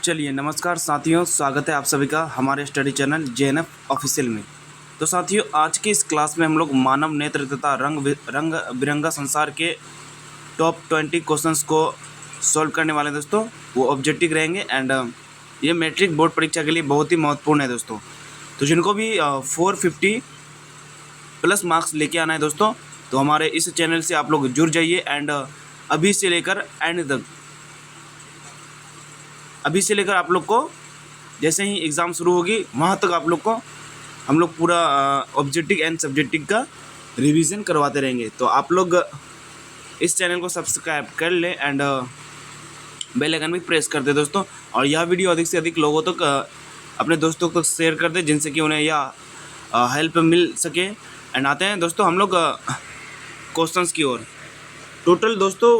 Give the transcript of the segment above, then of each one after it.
चलिए नमस्कार साथियों, स्वागत है आप सभी का हमारे स्टडी चैनल JNF ऑफिशियल में। तो साथियों, आज की इस क्लास में हम लोग मानव नेत्र तथा रंग बिरंगा संसार के टॉप 20 क्वेश्चंस को सॉल्व करने वाले हैं दोस्तों। वो ऑब्जेक्टिव रहेंगे एंड ये मैट्रिक बोर्ड परीक्षा के लिए बहुत ही महत्वपूर्ण है दोस्तों। तो जिनको भी 450 प्लस मार्क्स लेके आना है दोस्तों, तो हमारे इस चैनल से आप लोग जुड़ जाइए एंड अभी से लेकर आप लोग को जैसे ही एग्ज़ाम शुरू होगी वहाँ तक आप लोग को हम लोग पूरा ऑब्जेक्टिव एंड सब्जेक्टिव का रिवीजन करवाते रहेंगे। तो आप लोग इस चैनल को सब्सक्राइब कर लें एंड बेल आइकन भी प्रेस कर दें दोस्तों। और यह वीडियो अधिक से अधिक लोगों तक अपने दोस्तों तक शेयर कर दें, जिनसे कि उन्हें यह हेल्प मिल सके। एंड आते हैं दोस्तों हम लोग क्वेश्चंस की ओर। टोटल दोस्तों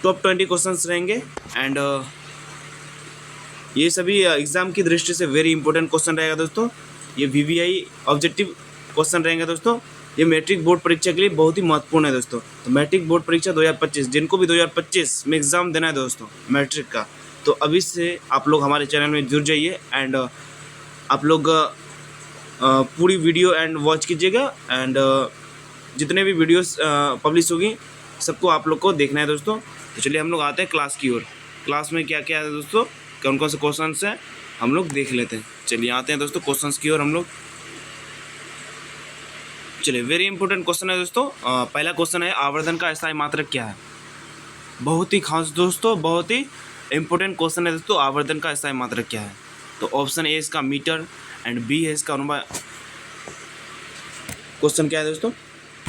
टॉप 20 क्वेश्चंस रहेंगे एंड ये सभी एग्ज़ाम की दृष्टि से वेरी इंपॉर्टेंट क्वेश्चन रहेगा दोस्तों। ये VVI ऑब्जेक्टिव क्वेश्चन रहेंगे दोस्तों। ये मैट्रिक बोर्ड परीक्षा के लिए बहुत ही महत्वपूर्ण है दोस्तों। तो मैट्रिक बोर्ड परीक्षा 2025, जिनको भी 2025 में एग्ज़ाम देना है दोस्तों मैट्रिक का, तो अभी से आप लोग हमारे चैनल में जुड़ जाइए एंड आप लोग पूरी वीडियो एंड वॉच कीजिएगा एंड जितने भी वीडियोस पब्लिश होगी सबको आप लोग को देखना है दोस्तों। तो चलिए हम लोग आते हैं क्लास की ओर। क्लास में क्या क्या है दोस्तों, कौन कौन से क्वेश्चन हैं हम लोग देख लेते हैं। चलिए आते हैं दोस्तों क्वेश्चंस की ओर हम लोग। चलिए वेरी इंपॉर्टेंट क्वेश्चन है दोस्तों। पहला क्वेश्चन है, आवर्धन का SI मात्रक क्या है। बहुत ही खास दोस्तों, बहुत ही इंपॉर्टेंट क्वेश्चन है दोस्तों। आवर्धन का SI मात्रक क्या है। तो ऑप्शन ए इसका मीटर एंड बी है इसका क्वेश्चन क्या है दोस्तों,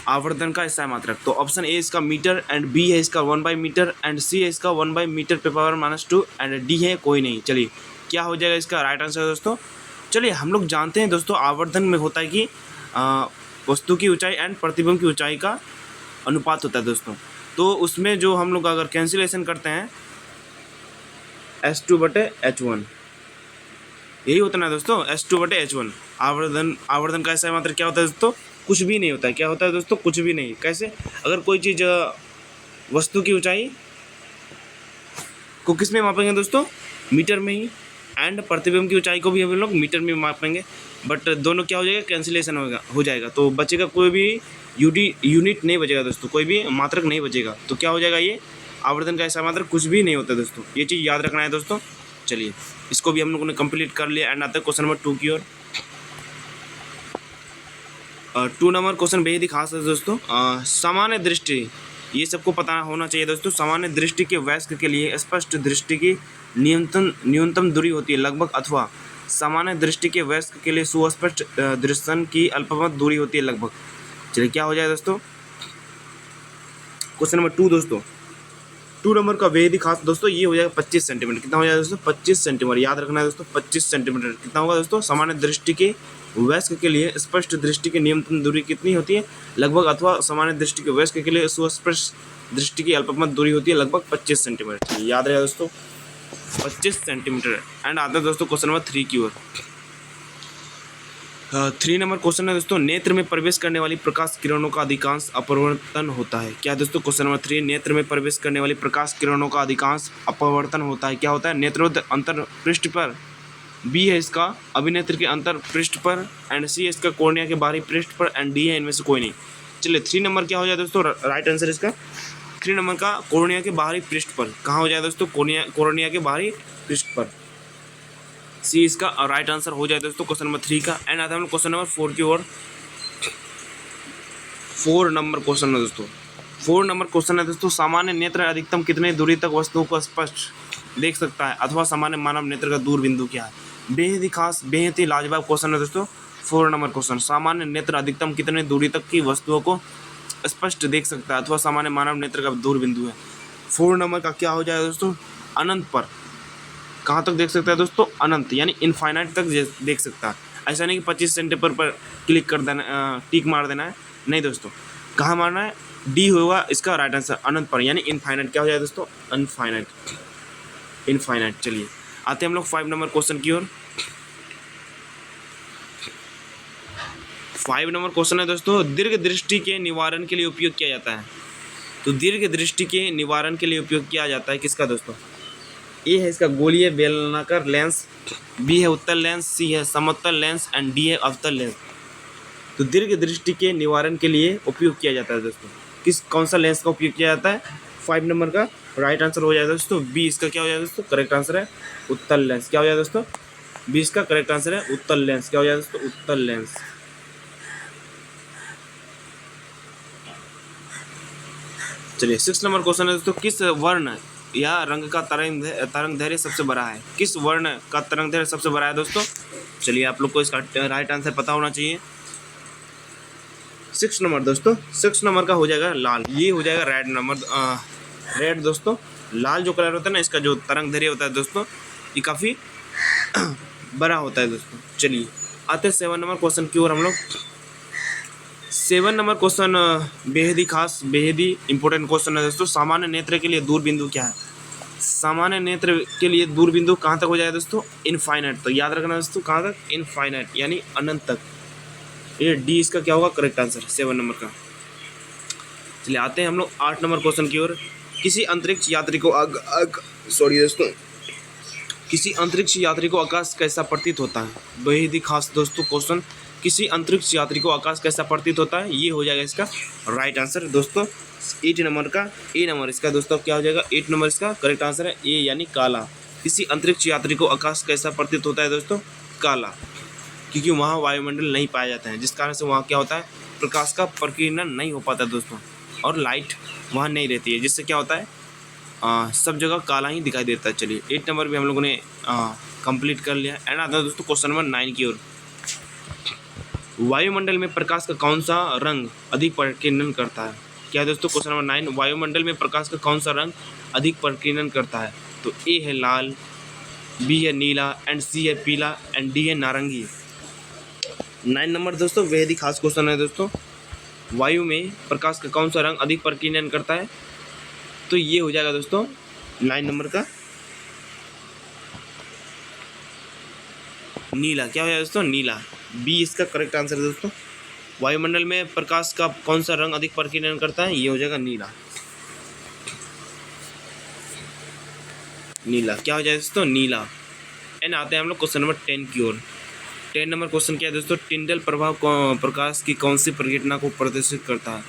आवर्धन का SI मात्रक। तो ऑप्शन ए इसका मीटर एंड बी है इसका 1/मीटर एंड सी है इसका 1/मीटर पे पावर -2 एंड डी है कोई नहीं। चलिए क्या हो जाएगा इसका राइट आंसर दोस्तों। चलिए हम लोग जानते हैं दोस्तों, आवर्धन में होता है कि वस्तु की ऊंचाई एंड प्रतिबिंब की ऊंचाई का अनुपात होता है दोस्तों। तो उसमें जो हम लोग अगर कैंसिलेशन करते हैं S2/H1, यही होता है ना दोस्तों, S2/H1। आवर्धन का SI मात्रक क्या होता है दोस्तों, कुछ भी नहीं होता है। क्या होता है दोस्तों, कुछ भी नहीं। कैसे, अगर कोई चीज़ वस्तु की ऊंचाई को किस में मापेंगे दोस्तों, मीटर में ही, एंड प्रतिबिंब की ऊंचाई को भी हम लोग मीटर में मापेंगे। बट दोनों क्या हो जाएगा, कैंसिलेशन हो जाएगा। तो बचेगा कोई भी यूनिट नहीं बचेगा दोस्तों, कोई भी मात्रक नहीं बचेगा। तो क्या हो जाएगा, ये आवर्धन का SI मात्रक कुछ भी नहीं होता दोस्तों। ये चीज़ याद रखना है दोस्तों। चलिए इसको भी हम लोगों ने कंप्लीट कर लिया एंड आता है क्वेश्चन नंबर 2 की ओर। 2 नंबर क्वेश्चन बेहद ही खास है दोस्तों। सामान्य दृष्टि, ये सबको पता होना चाहिए दोस्तों। सामान्य दृष्टि के वयस्क के लिए स्पष्ट दृष्टि की न्यूनतम दूरी होती है लगभग, अथवा सामान्य दृष्टि के वयस्क के लिए सुस्पष्ट दृष्टि की अल्पमत दूरी होती है लगभग। चलिए क्या हो जाए दोस्तों, क्वेश्चन नंबर 2 दोस्तों। 2 नंबर का बेहद ही खास दोस्तों, ये हो जाएगा 25 सेंटीमीटर। कितना हो जाएगा दोस्तों, 25 सेंटीमीटर। याद रखना है दोस्तों, 25 सेंटीमीटर कितना होगा दोस्तों। सामान्य दृष्टि के वयस्क के लिए स्पष्ट दृष्टि की न्यूनतम दूरी कितनी होती है, लगभग, अथवा सामान्य दृष्टि के वयस्क के लिए सुस्पष्ट दृष्टि की अल्पमत दूरी होती है लगभग 25 सेंटीमीटर। याद रहेगा दोस्तों 25 सेंटीमीटर। एंड आता है दोस्तों क्वेश्चन नंबर 3 की ओर। 3 नंबर क्वेश्चन है दोस्तों, नेत्र में प्रवेश करने वाली प्रकाश किरणों का अधिकांश अपवर्तन होता है। क्या दोस्तों, क्वेश्चन नंबर 3, नेत्र में प्रवेश करने वाली प्रकाश किरणों का अधिकांश अपवर्तन होता है। क्या होता है, नेत्रोद अंतर पृष्ठ पर, बी है इसका अभिनेत्र के अंतर पृष्ठ पर एंड सी है इसका कॉर्निया के बाहरी पृष्ठ पर एंड डी है इनमें से कोई नहीं। चलिए 3 नंबर क्या हो जाए दोस्तों, राइट आंसर इसका 3 नंबर का कॉर्निया के बाहरी पृष्ठ पर। कहाँ हो जाए दोस्तों, कॉर्निया के बाहरी पृष्ठ पर। सी इसका राइट आंसर हो जाए दोस्तों क्वेश्चन नंबर 3 का। एंड आता है क्वेश्चन नंबर 4 की ओर। 4 नंबर क्वेश्चन है दोस्तों। 4 नंबर क्वेश्चन है दोस्तों, सामान्य नेत्र अधिकतम कितने दूरी तक वस्तुओं को स्पष्ट देख सकता है, अथवा सामान्य मानव नेत्र का दूर बिंदु क्या है। बेहद ही खास, बेहद ही लाजवाब क्वेश्चन है दोस्तों। 4 नंबर क्वेश्चन, सामान्य नेत्र अधिकतम कितने दूरी तक की वस्तुओं को स्पष्ट देख सकता है, अथवा सामान्य मानव नेत्र का दूर बिंदु है। 4 नंबर का क्या हो जाएगा दोस्तों, अनंत पर। कहाँ तक देख सकता है दोस्तों, अनंत, यानी इनफाइनाइट तक देख सकता है। ऐसा नहीं कि 25 सेंटीमीटर पर क्लिक कर देना, टिक मार देना है, नहीं दोस्तों। कहाँ मारना है, डी होगा इसका राइट आंसर, अनंत पर, यानी इनफाइनाइट। क्या हो जाएगा दोस्तों, अनफाइनाइट, इनफाइनाइट। चलिए आते हैं हम लोग 5 नंबर क्वेश्चन की ओर। 5 नंबर क्वेश्चन है दोस्तों, दीर्घ दृष्टि के निवारण के लिए उपयोग किया जाता है। तो दीर्घ दृष्टि के निवारण के लिए उपयोग किया जाता है किसका दोस्तों, ए है इसका गोलीय बेलनाकार लेंस, बी है उत्तल लेंस, सी है समतल लेंस एंड डी है अवतल लेंस। तो दीर्घ दृष्टि के निवारण के लिए उपयोग किया जाता है दोस्तों। कौन सा लेंस का उपयोग किया जाता है? 5 नंबर का राइट आंसर हो जाएगा दोस्तों बी। इसका क्या हो जाएगा दोस्तों? करेक्ट आंसर है उत्तल लेंस। क्या हो जाएगा दोस्तों? बी इसका करेक्ट आंसर है उत्तल लेंस। क्या हो जाएगा दोस्तों? उत्तल लेंस। चलिए 6 नंबर क्वेश्चन है दोस्तों, किस वर्ण या रंग का तरंग दैर्घ्य सबसे बड़ा है? किस वर्ण का तरंग दैर्घ्य सबसे बड़ा है दोस्तों? चलिए आप लोग को इसका राइट आंसर पता होना चाहिए। 6 नंबर दोस्तों, 6 नंबर का हो जाएगा लाल। ये हो जाएगा रेड दोस्तों। लाल जो कलर होता है ना, इसका जो तरंग दैर्घ्य होता है दोस्तों, ये काफ़ी बड़ा होता है दोस्तों। चलिए आते हैं 7 नंबर क्वेश्चन की ओर हम लोग। 7 नंबर क्वेश्चन बेहद ही खास, बेहद ही इंपॉर्टेंट क्वेश्चन है दोस्तों। सामान्य नेत्र के लिए दूरबिंदु क्या है? सामान्य नेत्र के लिए दूरबिंदु कहाँ तक हो जाएगा दोस्तों? इनफाइनाइट। तो याद रखना दोस्तों, कहाँ तक? इनफाइनाइट यानी अनंत तक। ये डी इसका क्या होगा? करेक्ट आंसर 7 नंबर का। चलिए आते हैं हम लोग 8 नंबर क्वेश्चन की ओर। किसी अंतरिक्ष यात्री को किसी अंतरिक्ष यात्री को आकाश कैसा प्रतीत होता है? बेहद ही खास दोस्तों क्वेश्चन। किसी अंतरिक्ष यात्री को आकाश कैसा प्रतीत होता है? ये हो जाएगा इसका राइट आंसर दोस्तों 8 नंबर का ए नंबर इसका दोस्तों क्या हो जाएगा? 8 नंबर इसका करेक्ट आंसर है ए यानी काला। किसी अंतरिक्ष यात्री को आकाश कैसा प्रतीत होता है दोस्तों? काला, क्योंकि वहाँ वायुमंडल नहीं पाया जाता है, जिस कारण से वहाँ क्या होता है? प्रकाश का प्रकीर्णन नहीं हो पाता दोस्तों, और लाइट वहाँ नहीं रहती है, जिससे क्या होता है? सब जगह काला ही दिखाई देता है। चलिए 8 नंबर भी हम लोगों ने कंप्लीट कर लिया। एंड आता है दोस्तों क्वेश्चन नंबर 9 की ओर। वायुमंडल में प्रकाश का कौन सा रंग अधिक प्रकीर्णन करता है? क्या है दोस्तों? क्वेश्चन नंबर 9, वायुमंडल में प्रकाश का कौन सा रंग अधिक प्रकीर्णन करता है? तो ए है लाल, बी है नीला एंड सी है पीला एंड डी है नारंगी। 9 नंबर दोस्तों बेहद ही खास क्वेश्चन है दोस्तों। वायु में प्रकाश का कौन सा रंग अधिक प्रकीर्णन करता है? तो ये हो जाएगा दोस्तों 9 नंबर का नीला। क्या हो जाएगा दोस्तों? नीला। बी इसका करेक्ट आंसर है दोस्तों। वायुमंडल में प्रकाश का कौन सा रंग अधिक प्रकीर्णन करता है? ये हो जाएगा नीला। नीला क्या हो जाएगा दोस्तों? नीला। एंड आते हैं हम लोग क्वेश्चन नंबर 10 की ओर। 10 नंबर क्वेश्चन क्या है दोस्तों? टिंडल प्रभाव प्रकाश की कौन सी परिघटना को प्रदर्शित करता है?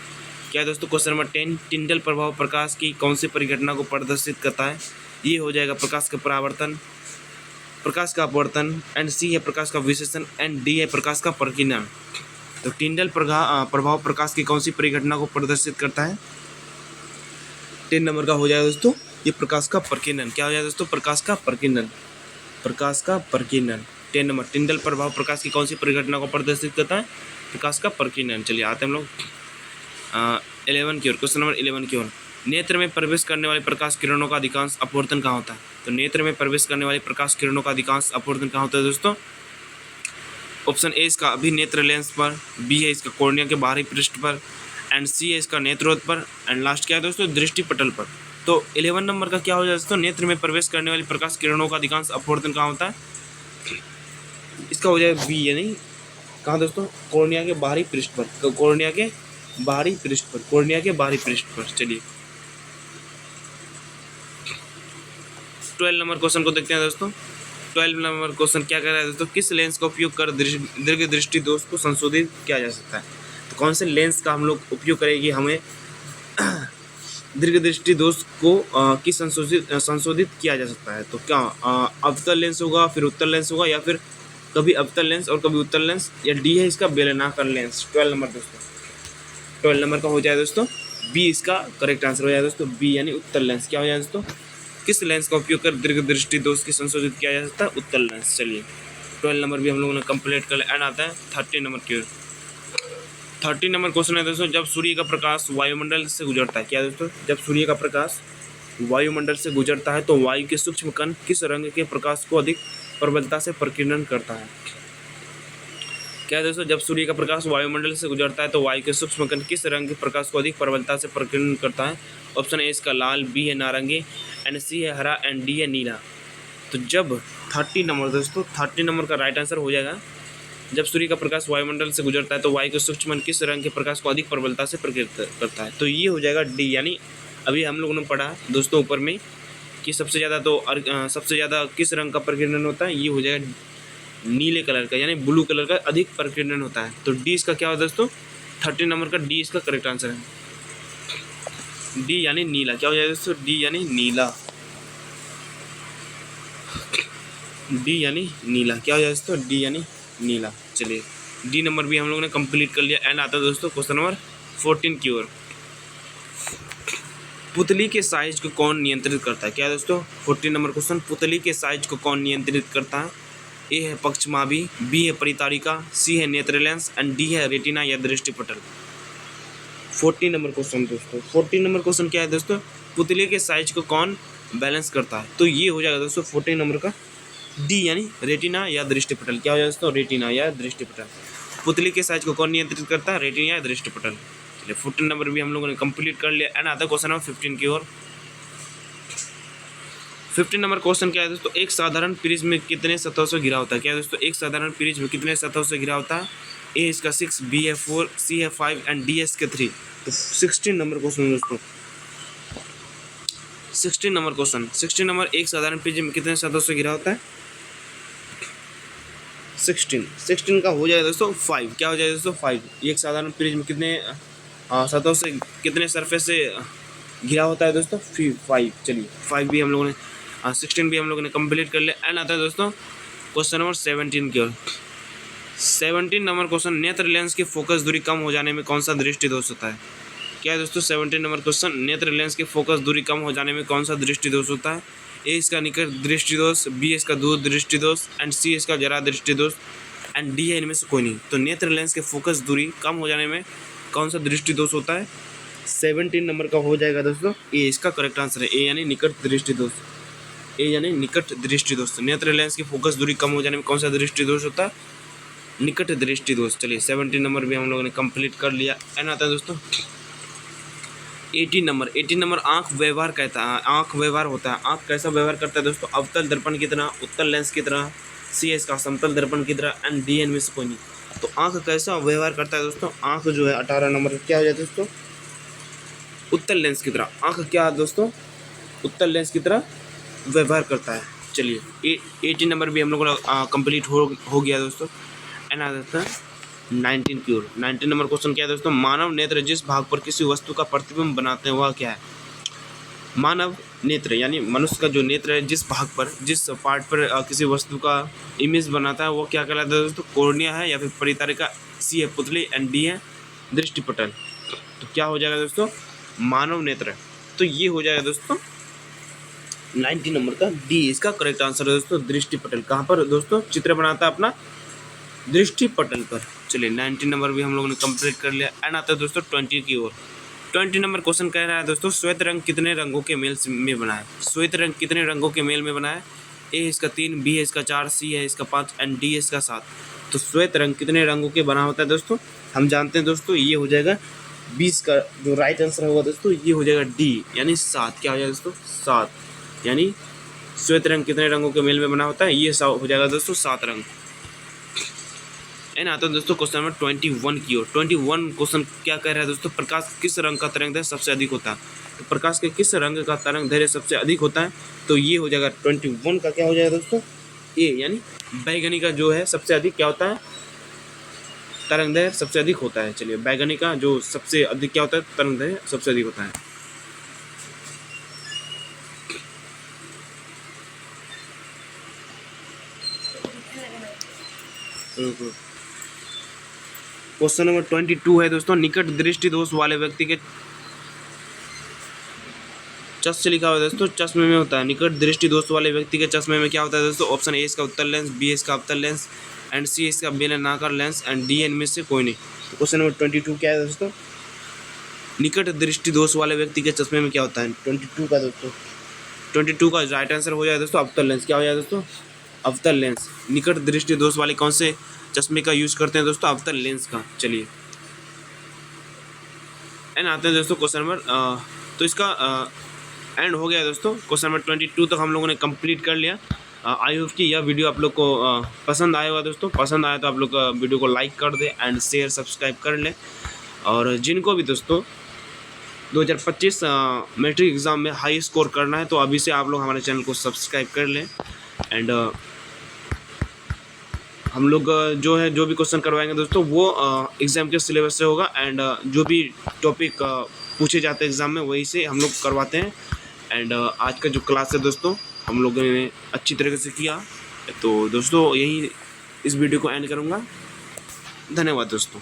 क्या है दोस्तों? क्वेश्चन नंबर 10, टिंडल प्रभाव प्रकाश की कौन सी परिघटना को प्रदर्शित करता है? ये हो जाएगा प्रकाश का परावर्तन, प्रकाश का अपवर्तन एंड सी है प्रकाश का विशेषण एंड डी है प्रकाश का प्रकीर्णन। तो टिंडल प्रभाव प्रकाश की कौन सी परिघटना को प्रदर्शित करता है? 10 नंबर का हो जाएगा दोस्तों ये प्रकाश का प्रकीर्णन। क्या हो जाएगा दोस्तों? प्रकाश का प्रकीर्णन। प्रकाश का प्रकीर्णन 10 नंबर। टिंडल प्रभाव प्रकाश की कौन सी परिघटना को प्रदर्शित करता है? प्रकाश का प्रकीर्णन। चलिए आते हैं हम लोग 11 की ओर। क्वेश्चन नंबर 11 की ओर। नेत्र में प्रवेश करने वाले प्रकाश किरणों का अधिकांश अपवर्तन कहाँ होता है? तो नेत्र में प्रवेश करने वाले प्रकाश किरणों का अधिकांश अपवर्तन कहाँ होता है दोस्तों? ऑप्शन ए इसका अभिनेत्र लेंस पर, बी है इसका कॉर्निया के बाहरी पृष्ठ पर एंड सी है इसका नेत्रोद पर एंड लास्ट क्या है दोस्तों? दृष्टि पटल पर। तो 11 नंबर का क्या हो जाए दोस्तों? नेत्र में प्रवेश करने वाली प्रकाश किरणों का अधिकांश अपवर्तन कहाँ होता है? इसका हो जाए बी यानी कहाँ दोस्तों? कॉर्निया के बाहरी पृष्ठ पर। कॉर्निया के बाहरी पृष्ठ पर, कॉर्निया के बाहरी पृष्ठ पर। चलिए 12 नंबर क्वेश्चन को देखते हैं दोस्तों। 12 नंबर क्वेश्चन क्या कह रहा है दोस्तों? किस लेंस का उपयोग कर दीर्घ दृष्टि दोष को संशोधित किया जा सकता है? तो कौन से लेंस का हम लोग उपयोग करेंगे हमें दीर्घ दृष्टि दोष को संशोधित किया जा सकता है? तो क्या अवतल लेंस होगा, फिर उत्तल लेंस होगा, या फिर कभी अवतल लेंस और कभी उत्तल लेंस, या डी है इसका बेलनाकार लेंस? 12 नंबर दोस्तों 12 नंबर का हो जाए दोस्तों बी इसका करेक्ट आंसर हो जाए दोस्तों बी यानी उत्तल लेंस। क्या हो जाए दोस्तों? किस लेंस का उपयोग कर दीर्घ दृष्टि दोष की संशोधित किया जा सकता है? उत्तल लेंस। चलिए 12 नंबर भी हम लोगों ने कंप्लीट कर लिया। एंड आता है 30 नंबर की ओर। 30 नंबर क्वेश्चन है दोस्तों, जब सूर्य का प्रकाश वायुमंडल से गुजरता है, क्या दोस्तों? जब सूर्य का प्रकाश वायुमंडल से गुजरता है तो वायु के सूक्ष्म कण किस रंग के प्रकाश को अधिक प्रबलता से प्रकीर्णन करता है? क्या है दोस्तों? जब सूर्य का प्रकाश वायुमंडल से गुजरता है तो वायु के सूक्ष्म कण किस रंग के प्रकाश को अधिक प्रबलता से प्रकीर्णन करता है? ऑप्शन ए इसका लाल, बी है नारंगी एंड सी है हरा एंड डी है नीला। तो जब 30 नंबर दोस्तों 30 नंबर का राइट आंसर हो जाएगा, जब सूर्य का प्रकाश वायुमंडल से गुजरता है तो वायु के सूक्ष्म कण किस रंग के प्रकाश को अधिक प्रबलता से प्रकीर्णन करता है? तो ये हो जाएगा डी, यानी अभी हम लोगों ने पढ़ा दोस्तों ऊपर में कि सबसे ज़्यादा किस रंग का प्रकीर्णन होता है, ये हो जाएगा नीले कलर का, यानी ब्लू कलर का अधिक प्रकीर्णन होता है। तो डी इसका क्या होता है दोस्तों, 13 नंबर का डी इसका करेक्ट आंसर है। डी यानी नीला, क्या हो जाएगा दोस्तों, डी यानी नीला, डी यानी नीला, क्या हो जाएगा दोस्तों, डी यानी नीला। चलिए डी नंबर भी हम लोगों ने कंप्लीट कर लिया। एंड आता है दोस्तों क्वेश्चन नंबर 14 की ओर। पुतली के साइज को कौन नियंत्रित करता है, क्या है दोस्तों, 14 नंबर क्वेश्चन, पुतली के साइज को कौन नियंत्रित करता है। ए है पक्षमाभी, बी है परितारिका, सी है नेत्र लेंस एंड डी है रेटिना या दृष्टिपटल। 14 नंबर क्वेश्चन दोस्तों, 14 नंबर क्वेश्चन क्या है दोस्तों, पुतली के साइज को कौन बैलेंस करता है। तो ये हो जाएगा दोस्तों 14 नंबर का डी यानी रेटिना या दृष्टिपटल, क्या हो जाएगा दोस्तों, रेटिना या दृष्टिपटल। पुतली के साइज को कौन नियंत्रित करता है, रेटिना या दृष्टिपटल। चलिए 14 नंबर भी हम लोगों ने कंप्लीट कर लिया। एंड आता है क्वेश्चन नंबर 15 की ओर। 15 नंबर क्वेश्चन क्या है दोस्तों, एक साधारण प्रिज्म में कितने सतहों से घिरा होता है, क्या है दोस्तों, एक साधारण प्रिज्म में कितने सतहों से घिरा होता है। ए इसका 6, बी है 4, सी है 5 एंड डी इसके 3। तो 16 नंबर क्वेश्चन दोस्तों, 16 नंबर क्वेश्चन, 16 नंबर, एक साधारण प्रिज्म में कितने सतहों से घिरा होता है, 16 का हो जाएगा दोस्तों 5, क्या हो जाएगा दोस्तों 5। एक साधारण प्रिज्म कितने सतहों से, कितने सरफेस से घिरा होता है दोस्तों, 5। चलिए 5 भी हम लोगों ने 16 भी हम लोगों ने कंप्लीट कर लिया। एंड आता है दोस्तों क्वेश्चन नंबर 17 की ओर। 17 नंबर क्वेश्चन, नेत्र लेंस की फोकस दूरी कम हो जाने में कौन सा दृष्टि दोष होता है, क्या है दोस्तों, 17 नंबर क्वेश्चन, नेत्र लेंस की फोकस दूरी कम हो जाने में कौन सा दृष्टि दोष होता है। ए इसका निकट दृष्टि दोष, बी इसका दूर दृष्टि दोष एंड सी इसका जरा दृष्टि दोष एंड डी है इनमें से कोई नहीं। तो नेत्र लेंस के फोकस दूरी कम हो जाने में कौन सा दृष्टि दोष होता है, 17 नंबर का हो जाएगा दोस्तों ए इसका करेक्ट आंसर है, ए यानी निकट दृष्टि दोष, ए यानी निकट दृष्टि दोष। नेत्र लेंस की फोकस दूरी कम हो जाने में कौन सा दृष्टि दोष होता है, निकट दृष्टि दोष। चलिए 17 नंबर भी हम लोगों ने कंप्लीट कर लिया। एंड आता है दोस्तों 18 नंबर, 18 नंबर, आंख व्यवहार कहता है, आंख व्यवहार होता है, आंख कैसा व्यवहार करता है दोस्तों, अवतल दर्पण की तरह, उत्तल लेंस की तरह, सी इसका समतल दर्पण की तरह एंड डी इनमें से कोई नहीं। तो आंख कैसा व्यवहार करता है दोस्तों, आंख जो है 18 नंबर क्या हो जाता है दोस्तों, उत्तल लेंस की तरह। आंख क्या है दोस्तों, उत्तल लेंस की तरह व्यवहार करता है। चलिए 18 नंबर भी हम लोगों का कंप्लीट हो गया दोस्तों। एंड आ जाता है 19 की ओर। 19 नंबर क्वेश्चन क्या है दोस्तों, मानव नेत्र जिस भाग पर किसी वस्तु का प्रतिबिंब बनाते हैं वह क्या है। मानव नेत्र यानी मनुष्य का जो नेत्र है, जिस भाग पर, जिस पार्ट पर किसी वस्तु का इमेज बनाता है वो क्या कहलाता है दोस्तों, कॉर्निया है या फिर परितारिका, सी है पुतली एंड डी है दृष्टिपटल। तो क्या हो जाएगा दोस्तों, मानव नेत्र। तो ये हो जाएगा दोस्तों 90 नंबर का डी इसका करेक्ट आंसर है दोस्तों, दृष्टिपटल। कहाँ पर दोस्तों चित्र बनाता है अपना, दृष्टिपटल पर। चलिए 19 नंबर भी हम लोगों ने कंप्लीट कर लिया। एंड आता है दोस्तों 20 की ओर। 20 नंबर क्वेश्चन कह रहा है दोस्तों, श्वेत रंग कितने रंगों के मेल में बना है। श्वेत रंग कितने रंगों के मेल में बना है। ए इसका 3, बी है इसका 4, सी है इसका 5 एंड डी इसका 7। तो श्वेत रंग कितने रंगों के बना होता है दोस्तों, हम जानते हैं दोस्तों, ये हो जाएगा 20 का जो राइट आंसर होगा दोस्तों, ये हो जाएगा डी यानी 7। क्या हो जाएगा दोस्तों, 7। यानी श्वेत रंग कितने रंगों के मेल में बना होता है, ये हो जाएगा दोस्तों 7 रंग। एंड आता है दोस्तों क्वेश्चन नंबर 21 की ओर। 21 क्वेश्चन क्या कह रहा है दोस्तों, प्रकाश किस रंग का तरंग दैर्घ्य सबसे अधिक होता है। तो प्रकाश के किस रंग का तरंग दैर्घ्य सबसे अधिक होता है, तो ये हो जाएगा 21 का क्या हो जाएगा दोस्तों, ए यानी बैगनी का जो है सबसे अधिक क्या होता है, तरंग दैर्घ्य सबसे अधिक होता है। चलिए बैगनी का जो सबसे अधिक क्या होता है, तरंग दैर्घ्य सबसे अधिक होता है। क्वेश्चन नंबर 22 है दोस्तों, निकट दृष्टि दोष वाले व्यक्ति के चश्मे लिखा हुआ है दोस्तों, चश्मे में होता है। निकट दृष्टि दोष वाले व्यक्ति के चश्मे में क्या होता है दोस्तों, ऑप्शन ए इसका उत्तल लेंस, बी इसका अवतल लेंस एंड सी इसका बेलनाकार लेंस एंड डी इनमें से कोई नहीं। तो क्वेश्चन नंबर 22 क्या है दोस्तों, निकट दृष्टि दोष वाले व्यक्ति के चश्मे में क्या होता है 22 का दोस्तों, 22 का राइट आंसर हो जाएगा दोस्तों अवतल लेंस। क्या हो जाएगा दोस्तों, अवतल लेंस। निकट दृष्टि दोष वाले कौन से चश्मे का यूज करते हैं दोस्तों, अवतल लेंस का। चलिए एंड आते हैं दोस्तों क्वेश्चन नंबर, तो इसका एंड हो गया दोस्तों। क्वेश्चन नंबर 22 तक हम लोगों ने कंप्लीट कर लिया। आई होप कि यह वीडियो आप लोग को पसंद आया होगा दोस्तों। पसंद आया तो आप लोग वीडियो को लाइक कर दें एंड शेयर सब्सक्राइब कर लें। और जिनको भी दोस्तों 2025 मैट्रिक एग्ज़ाम में हाई स्कोर करना है तो अभी से आप लोग हमारे चैनल को सब्सक्राइब कर लें। एंड हम लोग जो है जो भी क्वेश्चन करवाएंगे दोस्तों वो एग्ज़ाम के सिलेबस से होगा। एंड जो भी टॉपिक पूछे जाते हैं एग्ज़ाम में वही से हम लोग करवाते हैं। एंड आज का जो क्लास है दोस्तों हम लोगों ने अच्छी तरीके से किया। तो दोस्तों यही इस वीडियो को एंड करूँगा। धन्यवाद दोस्तों।